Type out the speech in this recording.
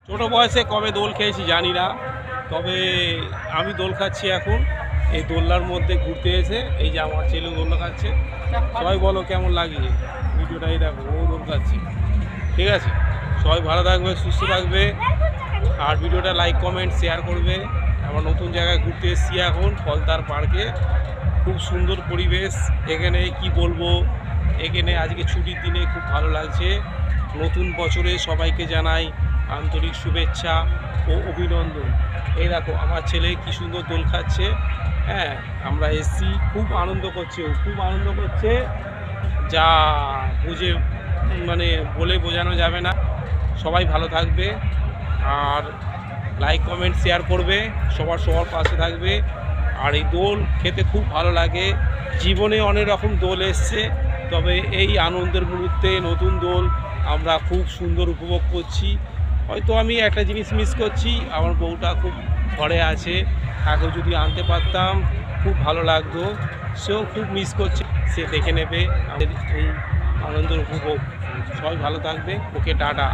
ছোটো বয়সে কবে দোল খেয়েছি জানি না, তবে আমি দোল খাচ্ছি এখন। এই দোলনার মধ্যে ঘুরতে এসে এই যে আমার ছেলে দোলনা খাচ্ছে। সবাই বলো কেমন লাগছে ভিডিওটাই, দেখো ও দোল খাচ্ছে। ঠিক আছে, সবাই ভালো থাকবে, সুস্থ থাকবে, আর ভিডিওটা লাইক কমেন্ট শেয়ার করবে। আমার নতুন জায়গায় ঘুরতে এসেছি এখন, ফলতার পার্কে। খুব সুন্দর পরিবেশ এখানে, কি বলবো, এখানে আজকে ছুটির দিনে খুব ভালো লাগছে। নতুন বছরে সবাইকে জানাই আন্তরিক শুভেচ্ছা ও অভিনন্দন। এই দেখো আমার ছেলে কি সুন্দর দোল খাচ্ছে। হ্যাঁ, আমরা এসছি, খুব আনন্দ করছে, ও খুব আনন্দ করছে, যা বুঝে মানে বলে বোঝানো যাবে না। সবাই ভালো থাকবে, আর লাইক কমেন্ট শেয়ার করবে, সবার পাশে থাকবে। আর এই দোল খেতে খুব ভালো লাগে। জীবনে অনেক রকম দোল এসছে, তবে এই আনন্দের মুহূর্তে নতুন দোল আমরা খুব সুন্দর উপভোগ করছি। হয়তো আমি একটা জিনিস মিস করছি, আমার বউটা খুব ঘরে আছে, তাকে যদি আনতে পারতাম খুব ভালো লাগতো। সেও খুব মিস করছে, সে দেখে নেবে আমাদের এই আনন্দের উপভোগ। সবাই ভালো থাকবে, ওকে টাটা।